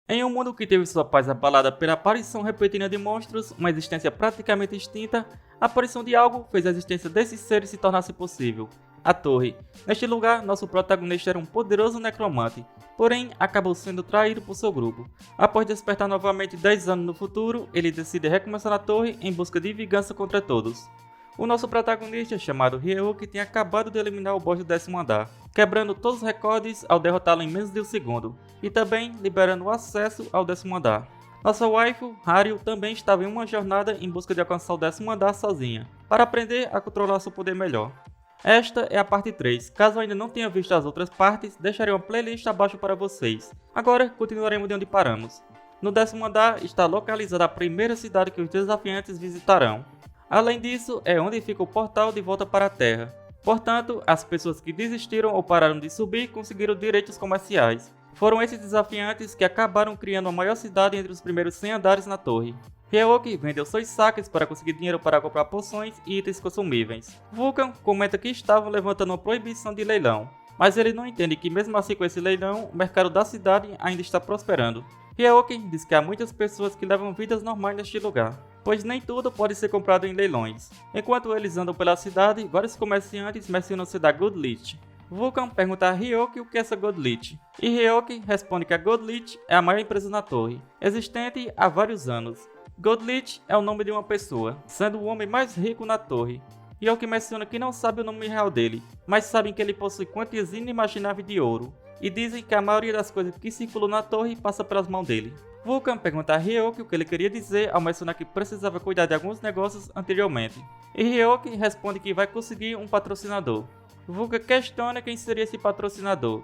Em um mundo que teve sua paz abalada pela aparição repentina de monstros, uma existência praticamente extinta, a aparição de algo fez a existência desses seres se tornasse possível. A Torre. Neste lugar, nosso protagonista era um poderoso necromante, porém acabou sendo traído por seu grupo. Após despertar novamente 10 anos no futuro, ele decide recomeçar a Torre em busca de vingança contra todos. O nosso protagonista, chamado Ryuki, tinha acabado de eliminar o boss do 10º andar, quebrando todos os recordes ao derrotá-lo em menos de um segundo, e também liberando o acesso ao 10º andar. Nossa waifu, Haru, também estava em uma jornada em busca de alcançar o 10º andar sozinha, para aprender a controlar seu poder melhor. Esta é a parte 3, caso ainda não tenha visto as outras partes, deixarei uma playlist abaixo para vocês. Agora, continuaremos de onde paramos. No 10º andar está localizada a primeira cidade que os desafiantes visitarão. Além disso, é onde fica o portal de volta para a Terra. Portanto, as pessoas que desistiram ou pararam de subir conseguiram direitos comerciais. Foram esses desafiantes que acabaram criando a maior cidade entre os primeiros 100 andares na torre. Ryuki vendeu seus saques para conseguir dinheiro para comprar poções e itens consumíveis. Vulcan comenta que estavam levantando uma proibição de leilão, mas ele não entende que mesmo assim com esse leilão, o mercado da cidade ainda está prosperando. Ryuki diz que há muitas pessoas que levam vidas normais neste lugar, pois nem tudo pode ser comprado em leilões. Enquanto eles andam pela cidade, vários comerciantes mencionam-se da Goldleaf. Vulcan pergunta a Ryuki o que é essa Goldleaf, e Ryuki responde que a Goldleaf é a maior empresa na torre, existente há vários anos. Goldleaf é o nome de uma pessoa, sendo o homem mais rico na torre. Ryuki menciona que não sabe o nome real dele, mas sabem que ele possui quantias inimagináveis de ouro, e dizem que a maioria das coisas que circulam na torre passa pelas mãos dele. Vulcan pergunta a Ryuki o que ele queria dizer ao mencionar que precisava cuidar de alguns negócios anteriormente, e Ryuki responde que vai conseguir um patrocinador. Vulcan questiona quem seria esse patrocinador,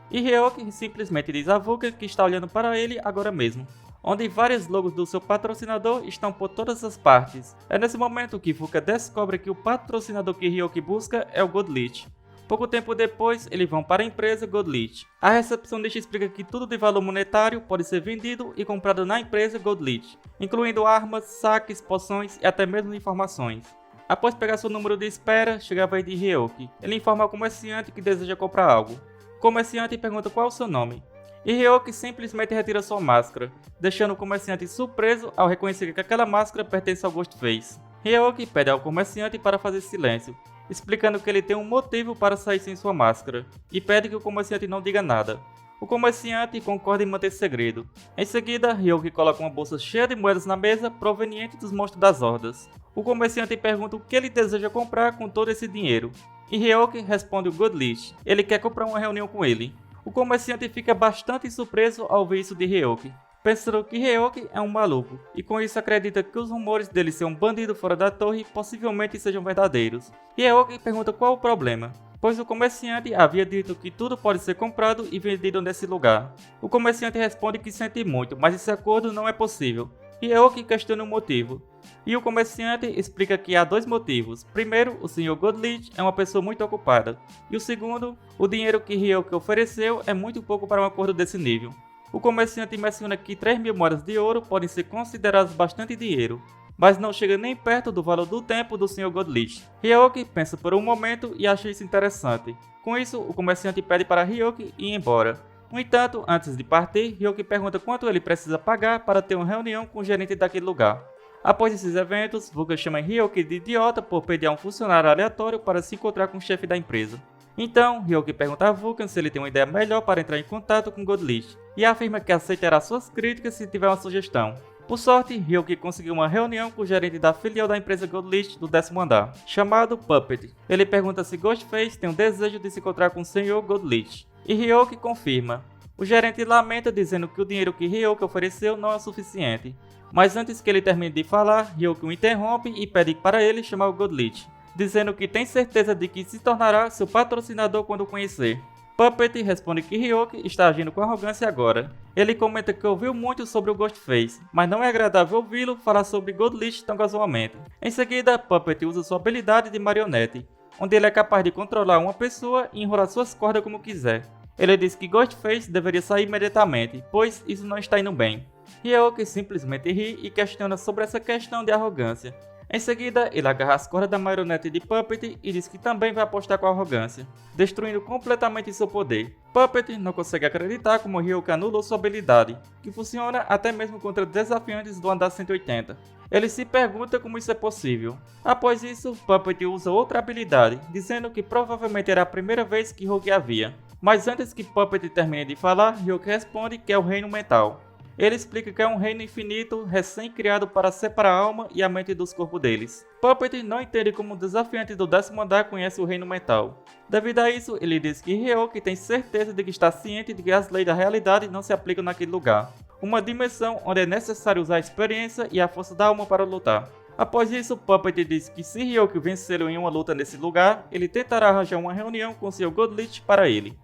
e Ryuki simplesmente diz a Vulcan que está olhando para ele agora mesmo, onde vários logos do seu patrocinador estão por todas as partes. É nesse momento que Vulcan descobre que o patrocinador que Ryuki busca é o Goldleaf. Pouco tempo depois, eles vão para a empresa Goldleaf. A recepcionista explica que tudo de valor monetário pode ser vendido e comprado na empresa Goldleaf, incluindo armas, saques, poções e até mesmo informações. Após pegar seu número de espera, chega a vez de Ryuki. Ele informa ao comerciante que deseja comprar algo. O comerciante pergunta qual é o seu nome, e Ryuki simplesmente retira sua máscara, deixando o comerciante surpreso ao reconhecer que aquela máscara pertence ao Ghostface. Ryuki pede ao comerciante para fazer silêncio, explicando que ele tem um motivo para sair sem sua máscara, e pede que o comerciante não diga nada. O comerciante concorda em manter segredo. Em seguida, Ryuki coloca uma bolsa cheia de moedas na mesa proveniente dos monstros das hordas. O comerciante pergunta o que ele deseja comprar com todo esse dinheiro, e Ryuki responde o Goldleaf. Ele quer comprar uma reunião com ele. O comerciante fica bastante surpreso ao ver isso de Ryuki, pensando que Ryuki é um maluco, e com isso acredita que os rumores dele ser um bandido fora da torre possivelmente sejam verdadeiros. Ryuki pergunta qual o problema, pois o comerciante havia dito que tudo pode ser comprado e vendido nesse lugar. O comerciante responde que sente muito, mas esse acordo não é possível. Ryuki questiona o motivo, e o comerciante explica que há dois motivos. Primeiro, o Sr. Goldleaf é uma pessoa muito ocupada, e o segundo, o dinheiro que Ryuki ofereceu é muito pouco para um acordo desse nível. O comerciante menciona que 3.000 moedas de ouro podem ser consideradas bastante dinheiro, mas não chega nem perto do valor do tempo do Sr. Goldleaf. Ryuki pensa por um momento e acha isso interessante. Com isso, o comerciante pede para Ryuki ir embora. No entanto, antes de partir, Ryuki pergunta quanto ele precisa pagar para ter uma reunião com o gerente daquele lugar. Após esses eventos, Vulcan chama Ryuki de idiota por pedir a um funcionário aleatório para se encontrar com o chefe da empresa. Então, Ryuki pergunta a Vulcan se ele tem uma ideia melhor para entrar em contato com Goldleaf, e afirma que aceitará suas críticas se tiver uma sugestão. Por sorte, Ryuki conseguiu uma reunião com o gerente da filial da empresa Goldleaf do 10º andar, chamado Puppet. Ele pergunta se Ghostface tem um desejo de se encontrar com o Sr. Goldleaf, e Ryuki confirma. O gerente lamenta dizendo que o dinheiro que Ryuki ofereceu não é suficiente, mas antes que ele termine de falar, Ryuki o interrompe e pede para ele chamar o Goldleaf, dizendo que tem certeza de que se tornará seu patrocinador quando o conhecer. Puppet responde que Ryuki está agindo com arrogância agora. Ele comenta que ouviu muito sobre o Ghostface, mas não é agradável ouvi-lo falar sobre Goldleaf tão casualmente. Em seguida, Puppet usa sua habilidade de marionete, onde ele é capaz de controlar uma pessoa e enrolar suas cordas como quiser. Ele diz que Ghostface deveria sair imediatamente, pois isso não está indo bem. Ryuki simplesmente ri e questiona sobre essa questão de arrogância. Em seguida, ele agarra as cordas da marionete de Puppet e diz que também vai apostar com arrogância, destruindo completamente seu poder. Puppet não consegue acreditar como Ryoki anulou sua habilidade, que funciona até mesmo contra desafiantes do andar 180. Ele se pergunta como isso é possível. Após isso, Puppet usa outra habilidade, dizendo que provavelmente era a primeira vez que Ryoki a via. Mas antes que Puppet termine de falar, Ryoki responde que é o reino mental. Ele explica que é um reino infinito, recém-criado para separar a alma e a mente dos corpos deles. Puppet não entende como o desafiante do 10º andar conhece o reino mental. Devido a isso, ele diz que Ryoki tem certeza de que está ciente de que as leis da realidade não se aplicam naquele lugar. Uma dimensão onde é necessário usar a experiência e a força da alma para lutar. Após isso, Puppet diz que se Ryoki vencê-lo em uma luta nesse lugar, ele tentará arranjar uma reunião com seu Godlich para ele.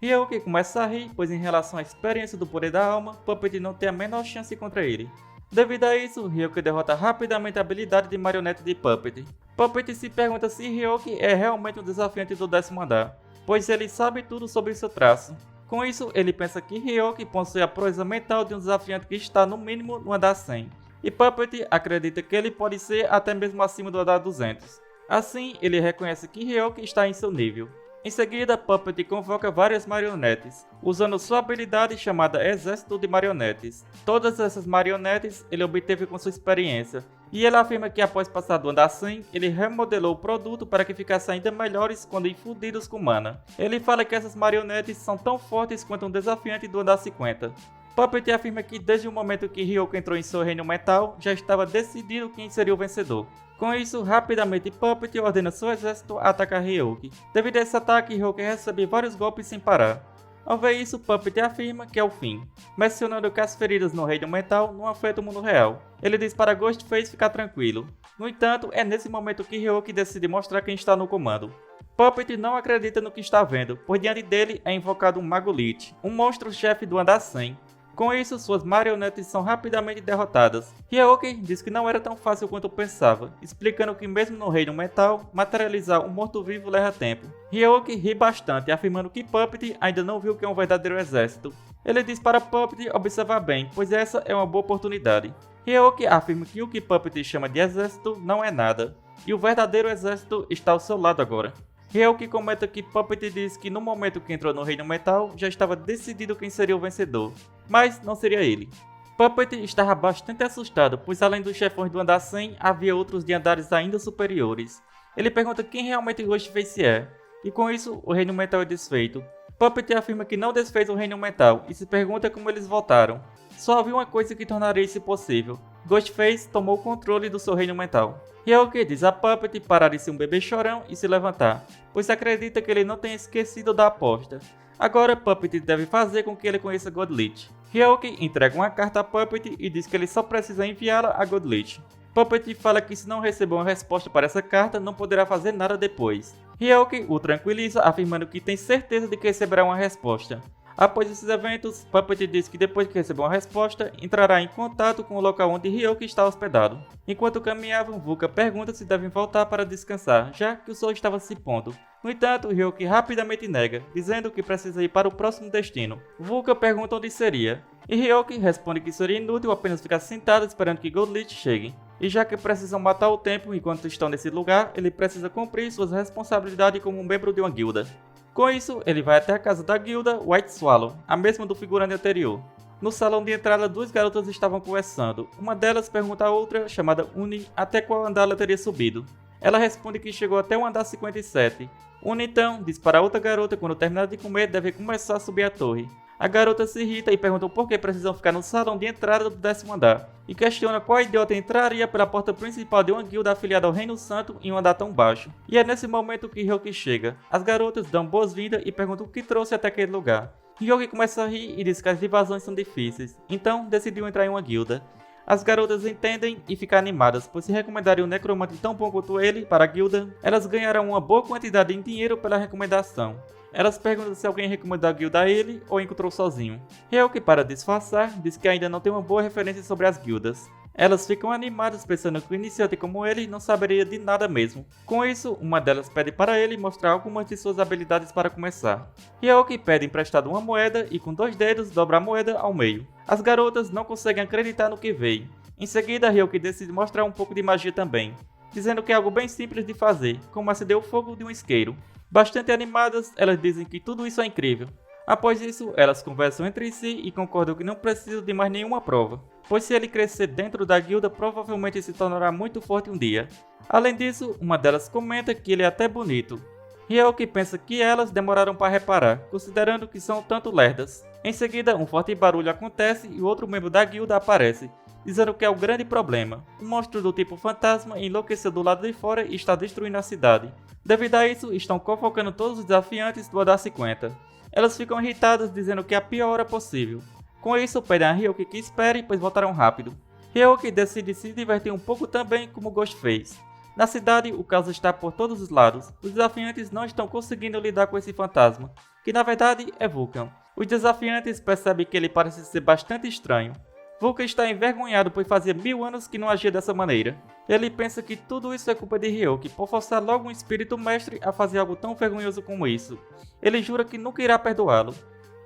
Ryoki começa a rir, pois em relação à experiência do poder da alma, Puppet não tem a menor chance contra ele. Devido a isso, Ryoki derrota rapidamente a habilidade de marionete de Puppet. Puppet se pergunta se Ryoki é realmente um desafiante do 10º andar, pois ele sabe tudo sobre seu traço. Com isso, ele pensa que Ryoki possui a proeza mental de um desafiante que está no mínimo no andar 100, e Puppet acredita que ele pode ser até mesmo acima do andar 200. Assim, ele reconhece que Ryoki está em seu nível. Em seguida, Puppet convoca várias marionetes, usando sua habilidade chamada Exército de Marionetes. Todas essas marionetes ele obteve com sua experiência, e ele afirma que após passar do andar 100, ele remodelou o produto para que ficassem ainda melhores quando infundidos com mana. Ele fala que essas marionetes são tão fortes quanto um desafiante do andar 50. Puppet afirma que desde o momento que Ryoki entrou em seu reino mental, já estava decidido quem seria o vencedor. Com isso, rapidamente Puppet ordena seu exército a atacar Ryoki. Devido a esse ataque, Ryoki recebe vários golpes sem parar. Ao ver isso, Puppet afirma que é o fim, mencionando que as feridas no reino mental não afetam o mundo real. Ele diz para Ghostface ficar tranquilo. No entanto, é nesse momento que Ryoki decide mostrar quem está no comando. Puppet não acredita no que está vendo, pois diante dele é invocado um Mago Lich, um monstro-chefe do andar 100. Com isso, suas marionetes são rapidamente derrotadas. Ryoki diz que não era tão fácil quanto pensava, explicando que mesmo no reino mental, materializar um morto-vivo leva tempo. Ryoki ri bastante, afirmando que Puppet ainda não viu o que é um verdadeiro exército. Ele diz para Puppet observar bem, pois essa é uma boa oportunidade. Ryoki afirma que o que Puppet chama de exército não é nada, e o verdadeiro exército está ao seu lado agora. Ryoki comenta que Puppet diz que no momento que entrou no reino mental, já estava decidido quem seria o vencedor, mas não seria ele. Puppet estava bastante assustado, pois além dos chefões do andar 100, havia outros de andares ainda superiores. Ele pergunta quem realmente Ghostface é, e com isso o reino mental é desfeito. Puppet afirma que não desfez o reino mental e se pergunta como eles voltaram. Só havia uma coisa que tornaria isso possível: Ghostface tomou o controle do seu reino mental. Ryoki diz a Puppet parar de ser um bebê chorão e se levantar, pois acredita que ele não tenha esquecido da aposta. Agora Puppet deve fazer com que ele conheça Godlich. Ryoki entrega uma carta a Puppet e diz que ele só precisa enviá-la a Godlich. Puppet fala que se não receber uma resposta para essa carta, não poderá fazer nada depois. Ryoki o tranquiliza, afirmando que tem certeza de que receberá uma resposta. Após esses eventos, Puppet diz que depois que receber uma resposta, entrará em contato com o local onde Ryoki está hospedado. Enquanto caminhavam, Vulca pergunta se devem voltar para descansar, já que o sol estava se pondo. No entanto, Ryoki rapidamente nega, dizendo que precisa ir para o próximo destino. Vulca pergunta onde seria, e Ryoki responde que seria inútil apenas ficar sentado esperando que Godlich chegue. E já que precisam matar o tempo enquanto estão nesse lugar, ele precisa cumprir suas responsabilidades como um membro de uma guilda. Com isso, ele vai até a casa da guilda White Swallow, a mesma do figurante anterior. No salão de entrada, duas garotas estavam conversando. Uma delas pergunta a outra, chamada Uni, até qual andar ela teria subido. Ela responde que chegou até o andar 57. Uni então diz para a outra garota que quando terminar de comer deve começar a subir a torre. A garota se irrita e pergunta por que precisam ficar no salão de entrada do 10º andar, e questiona qual idiota entraria pela porta principal de uma guilda afiliada ao Reino Santo em um andar tão baixo. E é nesse momento que Ryoki chega. As garotas dão boas-vindas e perguntam o que trouxe até aquele lugar. Ryoki começa a rir e diz que as invasões são difíceis, então decidiu entrar em uma guilda. As garotas entendem e ficam animadas, pois se recomendarem um necromante tão bom quanto ele para a guilda, elas ganharão uma boa quantidade em dinheiro pela recomendação. Elas perguntam se alguém recomendou a guilda a ele ou encontrou sozinho. Ryoki, para disfarçar, diz que ainda não tem uma boa referência sobre as guildas. Elas ficam animadas pensando que um iniciante como ele não saberia de nada mesmo. Com isso, uma delas pede para ele mostrar algumas de suas habilidades para começar. Ryoki pede emprestado uma moeda e com 2 dedos dobra a moeda ao meio. As garotas não conseguem acreditar no que veem. Em seguida, Ryuki decide mostrar um pouco de magia também, dizendo que é algo bem simples de fazer, como acender o fogo de um isqueiro. Bastante animadas, elas dizem que tudo isso é incrível. Após isso, elas conversam entre si e concordam que não precisam de mais nenhuma prova, pois se ele crescer dentro da guilda, provavelmente se tornará muito forte um dia. Além disso, uma delas comenta que ele é até bonito. Ryuki pensa que elas demoraram para reparar, considerando que são tanto lerdas. Em seguida, um forte barulho acontece e outro membro da guilda aparece, dizendo que é o grande problema. Um monstro do tipo fantasma enlouqueceu do lado de fora e está destruindo a cidade. Devido a isso, estão convocando todos os desafiantes do andar 50. Elas ficam irritadas, dizendo que é a pior hora possível. Com isso, pedem a Ryuki que espere, pois voltarão rápido. Ryuki decide se divertir um pouco também, como Ghost fez. Na cidade, o caos está por todos os lados. Os desafiantes não estão conseguindo lidar com esse fantasma, que na verdade é Vulcan. Os desafiantes percebem que ele parece ser bastante estranho. Vulcan está envergonhado, pois fazia 1000 anos que não agia dessa maneira. Ele pensa que tudo isso é culpa de Ryuki, por forçar logo um espírito mestre a fazer algo tão vergonhoso como isso. Ele jura que nunca irá perdoá-lo.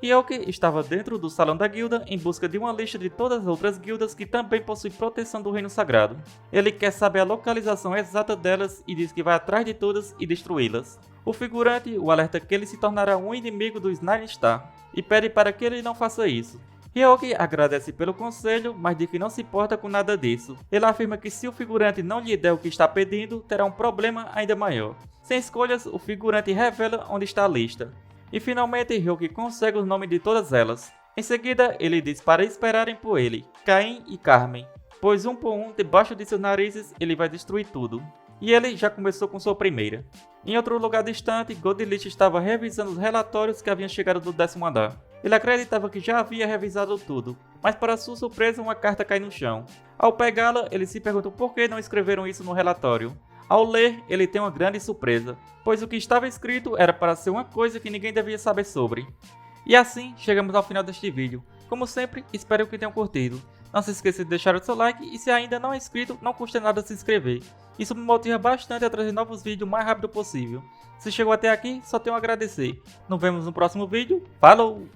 Ryuki estava dentro do salão da guilda em busca de uma lista de todas as outras guildas que também possuem proteção do reino sagrado. Ele quer saber a localização exata delas e diz que vai atrás de todas e destruí-las. O figurante o alerta que ele se tornará um inimigo dos Nine Star e pede para que ele não faça isso. Ryuki agradece pelo conselho, mas diz que não se importa com nada disso. Ele afirma que se o figurante não lhe der o que está pedindo, terá um problema ainda maior. Sem escolhas, o figurante revela onde está a lista. E finalmente Ryuki consegue o nome de todas elas. Em seguida, ele diz para esperarem por ele, Caim e Carmen, pois um por um, debaixo de seus narizes, ele vai destruir tudo. E ele já começou com sua primeira. Em outro lugar distante, Godlich estava revisando os relatórios que haviam chegado do 10º andar. Ele acreditava que já havia revisado tudo, mas para sua surpresa uma carta cai no chão. Ao pegá-la, ele se pergunta por que não escreveram isso no relatório. Ao ler, ele tem uma grande surpresa, pois o que estava escrito era para ser uma coisa que ninguém devia saber sobre. E assim, chegamos ao final deste vídeo. Como sempre, espero que tenham curtido. Não se esqueça de deixar o seu like e se ainda não é inscrito, não custa nada se inscrever. Isso me motiva bastante a trazer novos vídeos o mais rápido possível. Se chegou até aqui, só tenho a agradecer. Nos vemos no próximo vídeo. Falou!